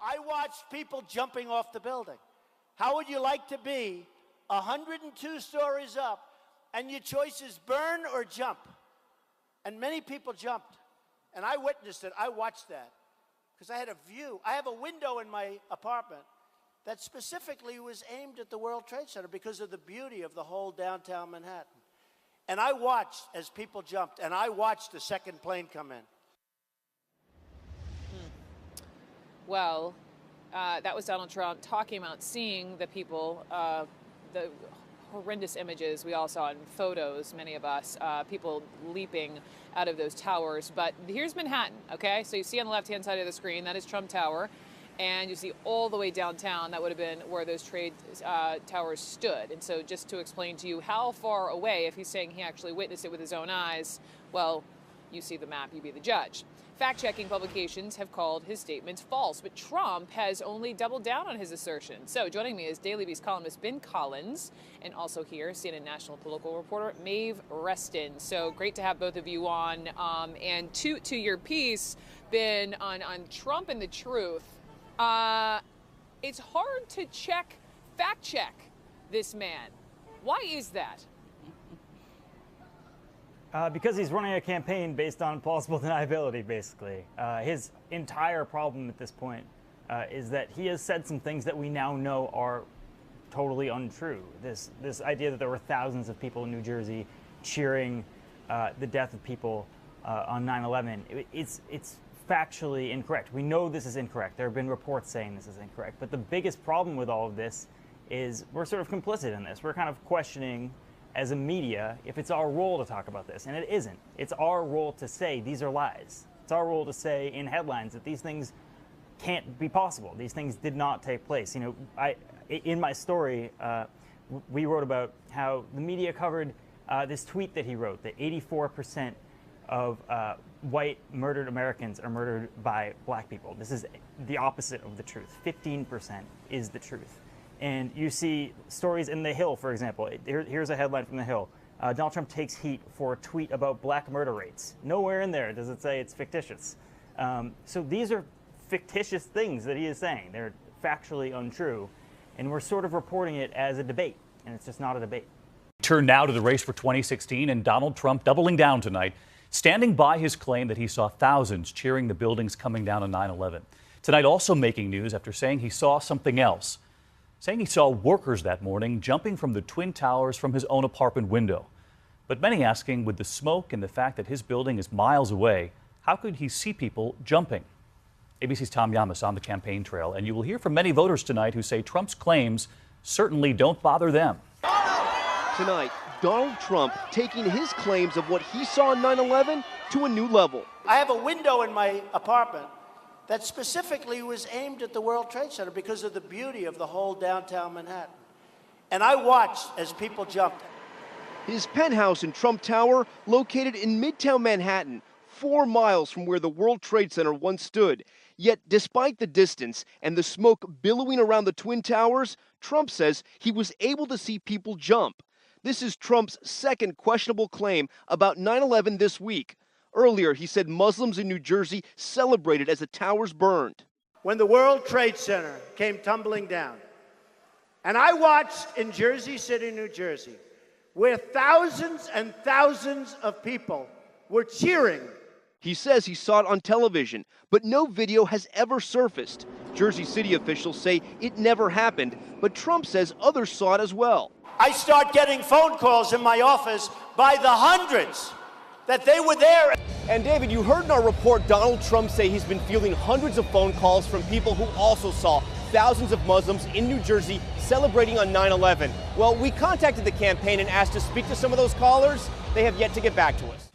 I watched people jumping off the building. How would you like to be 102 stories up and your choice is burn or jump? And many people jumped. And I witnessed it. I watched that because I had a view. I have a window in my apartment that specifically was aimed at the World Trade Center because of the beauty of the whole downtown Manhattan. And I watched as people jumped, and I watched the second plane come in. Well, that was Donald Trump talking about seeing the people, the horrendous images we all saw in photos, many of us, people leaping out of those towers. But here's Manhattan, okay? So you see on the left-hand side of the screen, that is Trump Tower. And you see all the way downtown, that would have been where those trade towers stood. And so just to explain to you how far away, if he's saying he actually witnessed it with his own eyes, well, you see the map, you be the judge. Fact-checking publications have called his statements false, but Trump has only doubled down on his assertion. So joining me is Daily Beast columnist Ben Collins, and also here, CNN national political reporter Maeve Reston. So great to have both of you on. And to your piece, Ben, on Trump and the truth, it's hard to fact-check this man. Why is that? Because he's running a campaign based on plausible deniability, basically. His entire problem at this point is that he has said some things that we now know are totally untrue. This idea that there were thousands of people in New Jersey cheering the death of people on 9/11, it's factually incorrect. We know this is incorrect. There have been reports saying this is incorrect. But the biggest problem with all of this is we're sort of complicit in this. We're kind of questioning, as a media, if it's our role to talk about this, and it isn't. It's our role to say these are lies. It's our role to say in headlines that these things can't be possible. These things did not take place. You know, in my story, we wrote about how the media covered this tweet that he wrote, that 84% of white murdered Americans are murdered by black people. This is the opposite of the truth. 15% is the truth. And you see stories in The Hill, for example. Here's a headline from The Hill. Donald Trump takes heat for a tweet about black murder rates. Nowhere in there does it say it's fictitious. So these are fictitious things that he is saying. They're factually untrue. And we're sort of reporting it as a debate, and it's just not a debate. Turn now to the race for 2016 and Donald Trump doubling down tonight, standing by his claim that he saw thousands cheering the buildings coming down on 9/11. Tonight also making news after saying he saw something else. Saying he saw workers that morning jumping from the Twin Towers from his own apartment window. But many asking, with the smoke and the fact that his building is miles away, how could he see people jumping? ABC's Tom Yamas on the campaign trail, and you will hear from many voters tonight who say Trump's claims certainly don't bother them. Tonight, Donald Trump taking his claims of what he saw on 9/11 to a new level. I have a window in my apartment that specifically was aimed at the World Trade Center because of the beauty of the whole downtown Manhattan. And I watched as people jumped. His penthouse in Trump Tower, located in Midtown Manhattan, 4 miles from where the World Trade Center once stood. Yet, despite the distance and the smoke billowing around the Twin Towers, Trump says he was able to see people jump. This is Trump's second questionable claim about 9/11 this week. Earlier, he said Muslims in New Jersey celebrated as the towers burned. When the World Trade Center came tumbling down, and I watched in Jersey City, New Jersey, where thousands and thousands of people were cheering. He says he saw it on television, but no video has ever surfaced. Jersey City officials say it never happened, but Trump says others saw it as well. I start getting phone calls in my office by the hundreds that they were there. And David, you heard in our report Donald Trump say he's been fielding hundreds of phone calls from people who also saw thousands of Muslims in New Jersey celebrating on 9/11. Well, we contacted the campaign and asked to speak to some of those callers. They have yet to get back to us.